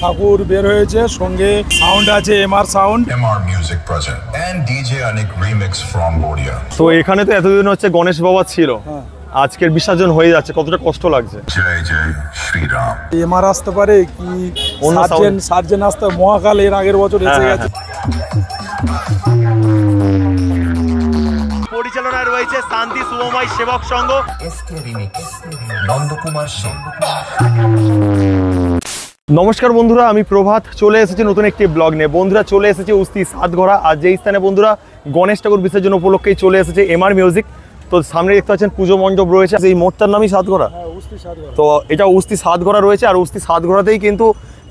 ঠাকুর বের হয়েছে, সঙ্গে সাউন্ড আছে MR sound, MR music present and DJ Anik remix from বড়িয়া। তো এখানে তো এতদিন হচ্ছে গণেশ বাবা ছিল, আজকের বিসর্জন হয়ে যাচ্ছে, কতটা কষ্ট লাগছে? জয় জয় শ্রীরাম। এমআর আসতে পারে কি সার্জেন আসতে, মহাকাল এর আগের বছর এসে গেছে। পরিচালনায় রয়েছে শান্তি শুভময় সেবক সংঘ, নন্দকুমার সিং। নমস্কার বন্ধুরা, আমি প্রভাত চলে এসেছি নতুন একটি ব্লগ নিয়ে। বন্ধুরা চলে এসেছে উস্তি সাতঘরা, আর যেই স্থানে বন্ধুরা গণেশ ঠাকুর বিসর্জন উপলক্ষেই চলে এসেছে এমআর মিউজিক। তো সামনে দেখতে পাচ্ছেন পুজো মণ্ডপ রয়েছে, এই মোড়টার নামই সাতঘরা। তো এটা উস্তি সাতঘরা রয়েছে, আর উস্তি সাতঘরাতেই কিন্তু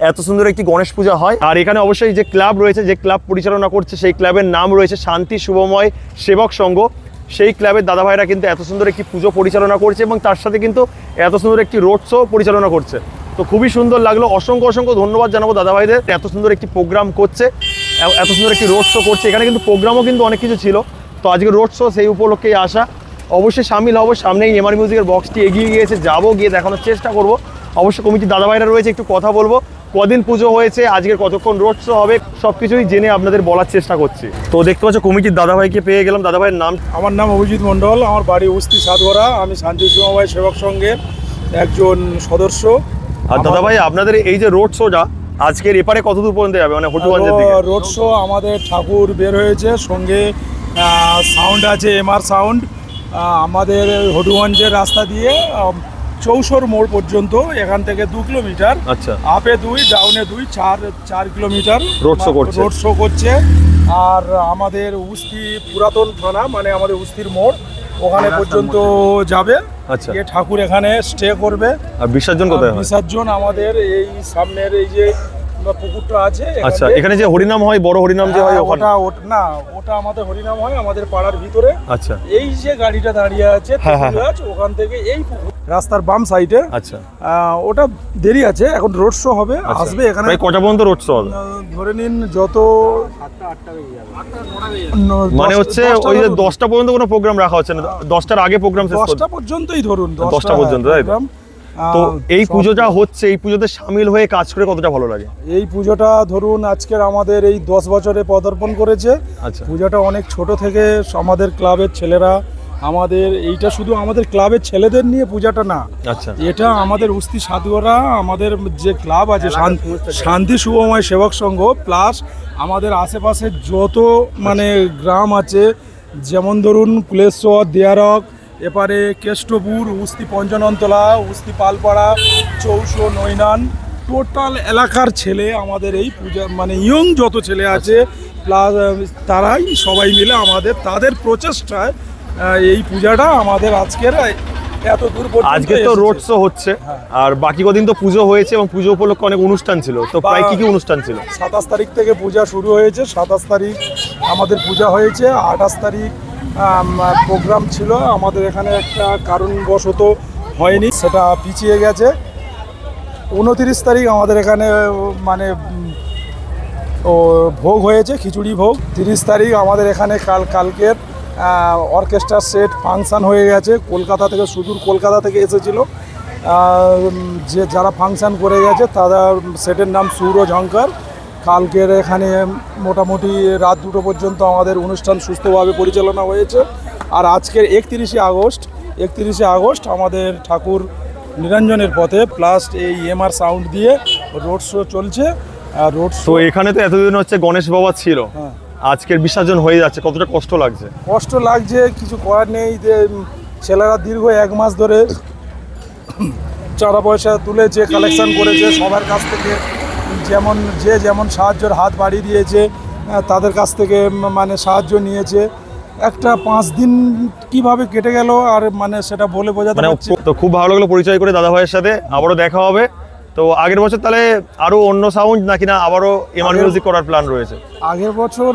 এত সুন্দর একটি গণেশ পূজা হয়। আর এখানে অবশ্যই যে ক্লাব রয়েছে, যে ক্লাব পরিচালনা করছে, সেই ক্লাবের নাম রয়েছে শান্তি শুভময় সেবক সংঘ। সেই ক্লাবের দাদা ভাইরা কিন্তু এত সুন্দর একটি পুজো পরিচালনা করছে এবং তার সাথে কিন্তু এত সুন্দর একটি রোড শো পরিচালনা করছে। তো খুবই সুন্দর লাগলো, অসংখ্য অসংখ্য ধন্যবাদ জানাবো দাদা ভাইদের, এত সুন্দর একটি প্রোগ্রাম করছে, এত সুন্দর একটি রোড শো করছে। এখানে কিন্তু প্রোগ্রামও কিন্তু অনেক কিছু ছিল, তো আজকে রোড শো সেই উপলক্ষেই আসা। অবশ্যই সামিল হবো, সামনেই এমআর মিউজিকের বক্সটি এগিয়ে গিয়েছে, যাবো, গিয়ে দেখানোর চেষ্টা করব। অবশ্যই কমিটির দাদা ভাইরা রয়েছে, একটু কথা বলবো, কদিন পুজো হয়েছে, আজকের কতক্ষণ রোড শো হবে, সবকিছুই জেনে আপনাদের বলার চেষ্টা করছি। তো দেখতে পাচ্ছ কমিটির দাদা ভাইকে পেয়ে গেলাম। দাদা ভাইয়ের নাম? আমার নাম অভিজিৎ মণ্ডল, আমার বাড়ি উস্তি সাতঘরা, আমি শান্তি শুভময় সেবক সংঘের একজন সদস্য। আর দাদা ভাই আপনাদের এই যে রোড শোটা আজকের এপারে কতদূর পর্যন্ত যাবে, মানে হটুগঞ্জের দিকে? রোড শো আমাদের ঠাকুর বের হয়েছে, সঙ্গে সাউন্ড আছে এমআর সাউন্ড, আমাদের হটুগঞ্জের রাস্তা দিয়ে চৌসর মোড় পর্যন্ত, এখান থেকে 2 কিলোমিটার, আচ্ছা, আপে 2 ডাউনে 2, 4 কিলোমিটার রোড শো করছে। আর আমাদের উস্তি পুরাতন থানা, মানে আমাদের উস্তির মোড়, ওখানে পর্যন্ত যাবে। আচ্ছা, ঠাকুর এখানে স্টে করবে। আর বিসর্জন কোথায় হয়? বিসর্জন আমাদের এই সামনের এই যে পুকুরটা আছে। আচ্ছা, এখানে যে হরিনাম হয়, বড় হরিনাম যে হয়, ওটা না, ওটা আমাদের হরিনাম হয় আমাদের পাড়ার ভিতরে। আচ্ছা, এই যে গাড়িটা দাঁড়িয়ে আছে ওখান থেকে এই রাস্তার বাম সাইডে। আচ্ছা, ওটা দেরি আছে, এখন রোড শো হবে, আসবে এখানে। কটা পর্যন্ত রোড শো হবে? ধরে নিন যত মানে হচ্ছে ওই যে 10টা পর্যন্ত কোনো প্রোগ্রাম রাখা হচ্ছে না, 10টার আগে প্রোগ্রাম শেষ, 10টা পর্যন্তই ধরুন, 10টা পর্যন্ত, তাই তো? তো এই পুজোটা হচ্ছে, এই পুজোতে সামিল হয়ে কাজ করে কতটা ভালো লাগে? এই পুজোটা ধরুন আজকের আমাদের এই 10 বছরে পদার্পণ করেছে। আচ্ছা, পুজোটা অনেক ছোট থেকে আমাদের ক্লাবের ছেলেরা, আমাদের এইটা শুধু আমাদের ক্লাবের ছেলেদের নিয়ে পূজাটা না, আচ্ছা, এটা আমাদের উস্তি সাতঘরা, আমাদের যে ক্লাব আছে শান্তি শুভময় সেবক সংঘ, প্লাস আমাদের আশেপাশে যত মানে গ্রাম আছে, যেমন ধরুন কুলেশ্বর, দিয়ারক, এপারে কেষ্টপুর, উস্তি পঞ্চননতলা, উস্তি পালপাড়া, চৌশো, নৈনান, টোটাল এলাকার ছেলে আমাদের এই পূজা, মানে ইয়ং যত ছেলে আছে, প্লাস তারাই সবাই মিলে আমাদের, তাদের প্রচেষ্টায় এই পূজাটা আমাদের আজকের এত দূর পর্যন্ত। আজকে তো রোড শো হচ্ছে, আর বাকি কদিন তো পুজো হয়েছে এবং পুজো উপলক্ষে অনেক অনুষ্ঠান ছিল, তো প্রায় কি কি অনুষ্ঠান ছিল? 27 তারিখ থেকে পূজা শুরু হয়েছে, 27 তারিখ আমাদের পূজা হয়েছে, 28 তারিখ প্রোগ্রাম ছিল আমাদের এখানে, একটা কারণবশত হয়নি, সেটা পিছিয়ে গেছে। 29 তারিখ আমাদের এখানে মানে ভোগ হয়েছে, খিচুড়ি ভোগ। 30 তারিখ আমাদের এখানে কালকের অর্কেস্ট্রার সেট ফাংশান হয়ে গেছে, কলকাতা থেকে, সুদূর কলকাতা থেকে এসেছিল, যে যারা ফাংশান করে গেছে তাদের সেটের নাম সৌরঝঙ্কার। কালকের এখানে মোটামুটি রাত 2টো পর্যন্ত আমাদের অনুষ্ঠান সুস্থভাবে পরিচালনা হয়েছে। আর আজকের 31শে আগস্ট আমাদের ঠাকুর নিরঞ্জনের পথে, প্লাস এই এমআর সাউন্ড দিয়ে রোড শো চলছে। রোড শো, তো এখানে তো এতদিন হচ্ছে গণেশ বাবা ছিল, আজকের বিসর্জন হয়ে যাচ্ছে, কতটা কষ্ট লাগছে? কষ্ট লাগছে, কিছু করার নেই। যে ছেলেরা দীর্ঘ 1 মাস ধরে চাঁদা পয়সা তুলেছে, কালেকশন করেছে সবার কাছ থেকে, যেমন সাহায্যের হাত বাড়িয়ে দিয়েছে তাদের কাছ থেকে মানে সাহায্য নিয়েছে। একটা 5 দিন কিভাবে কেটে গেল আর মানে সেটা বলে বোঝাতে পারছি না। তো খুব ভালো লাগলো পরিচয় করে দাদা ভাইয়ের সাথে, আবারও দেখা হবে। তো আগের বছর তাহলে আরো অন্য সাউন্ড নাকি না আবারও এমআর মিউজিক করার প্ল্যান রয়েছে? আগের বছর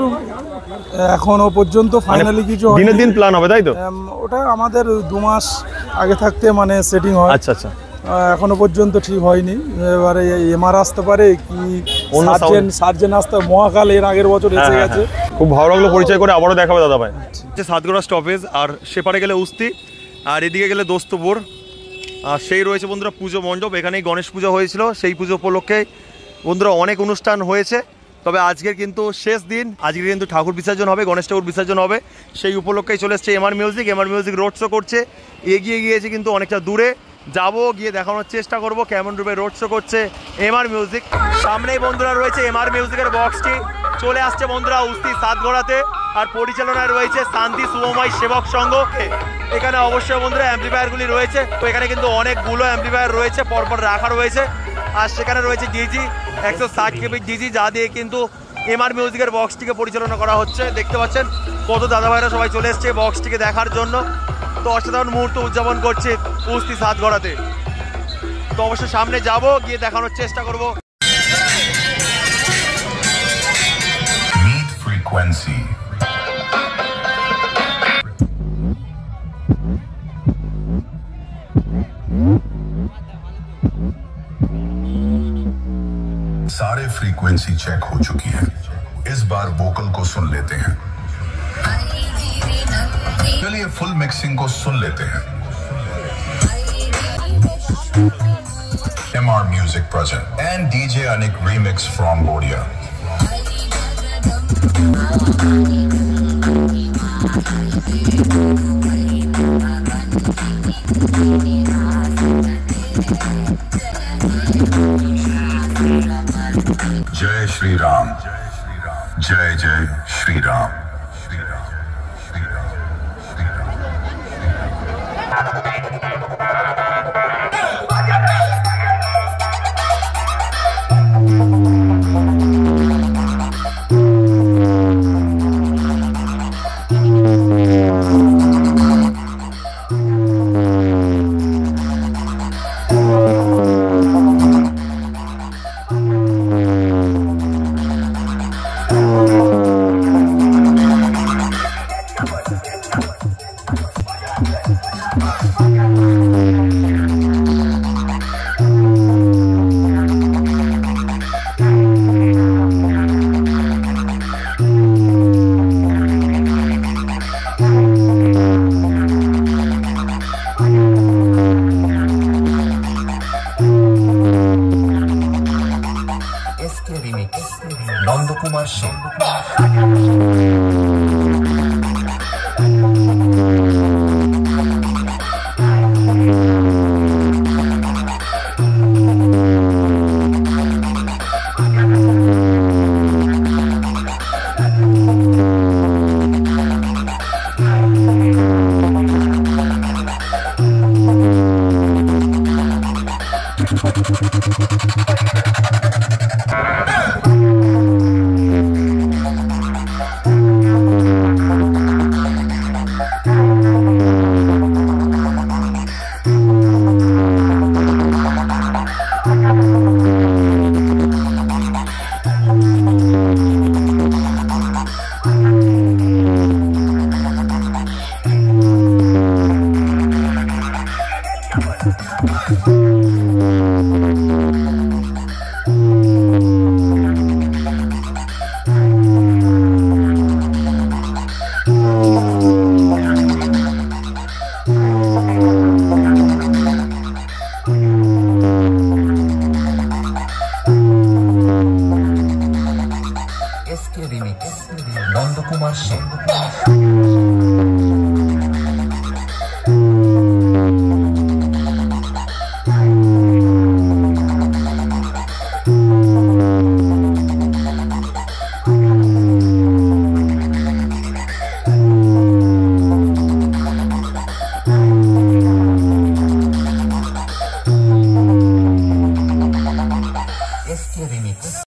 এখনো পর্যন্ত ফাইনালি কিছু দিনের দিন প্ল্যান হবে, তাই তো? ওটা আমাদের 2 মাস আগে থাকতে মানে সেটিং হয়। আচ্ছা, আচ্ছা, এখনো পর্যন্ত ঠিক হয়নি। এবারে এমআর আসতে পারে কি সার্জেন আসতে, মহাকাল এর আগের বছর এসে গেছে। খুব ভালো লাগলো পরিচয় করে, আবারও দেখাবে দাদা ভাই। সাতঘরা স্টপেজ, আর সেপারে গেলে উস্তি, আর এদিকে গেলে দোস্তপুর, আর সেই রয়েছে বন্ধুরা পুজো মণ্ডপ। এখানেই গণেশ পুজো হয়েছিল, সেই পুজো উপলক্ষে বন্ধুরা অনেক অনুষ্ঠান হয়েছে, তবে আজকের কিন্তু শেষ দিন। আজকে কিন্তু ঠাকুর বিসর্জন হবে, গণেশ ঠাকুর বিসর্জন হবে, সেই উপলক্ষেই চলে এসছে MR music. MR music road show করছে, এগিয়ে গিয়েছে কিন্তু অনেকটা দূরে। যাবো, গিয়ে দেখানোর চেষ্টা করব কেমন রূপে রোড শো করছে এমআর মিউজিক। সামনেই বন্ধুরা রয়েছে এমআর মিউজিকের বক্সটি, চলে আসছে বন্ধুরা উস্তি সাতগড়াতে, আর পরিচালনায় রয়েছে শান্তি শুভময় সেবক সংঘ। এখানে অবশ্যই বন্ধুরা অ্যাম্পলিফায়ারগুলি রয়েছে, তো এখানে কিন্তু অনেকগুলো অ্যাম্পলিফায়ার রয়েছে, পরপর রাখা রয়েছে। আর সেখানে রয়েছে ডিজি 160 কেবি ডিজি, যা দিয়ে কিন্তু এমআর মিউজিকের বক্সটিকে পরিচালনা করা হচ্ছে। দেখতে পাচ্ছেন কত দাদা ভাইরা সবাই চলে এসছে বক্সটিকে দেখার জন্য। তো অসাধারণ মুহূর্ত উদযাপন করছে উস্তি সাতগড়াতে। তো অবশ্যই সামনে যাব, গিয়ে দেখানোর চেষ্টা করব। Meet frequency. सारे फ्रीक्वेंसी चेक हो चुकी है, इस बार वोकल को सुन लेते हैं। चलिए फुल मिक्सिंग को सुन लेते हैं। MR Music present and DJ Anik remix from Bodia. जय श्री राम, जय जय श्री राम। নন্দকুমার সেন। নন্দকুমার সেন।